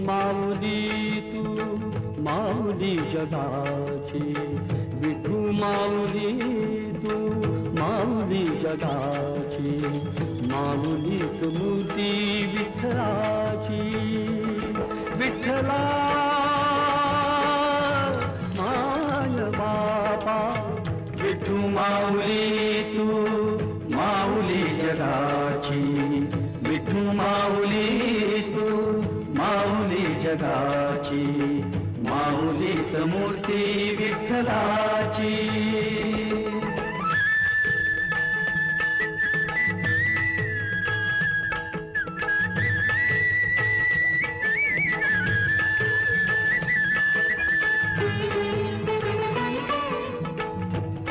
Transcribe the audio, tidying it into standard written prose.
माऊली तू माऊली जगाची, विठू माऊली तू माऊली जगाची, माऊलीच मूर्ती विठ्ठलाची. विठ्ठला माय बापा, विठू माऊली तू माऊली जगाची, विठू माऊली तू माऊली जगाची, माऊलीच मूर्ती विठ्ठलाची.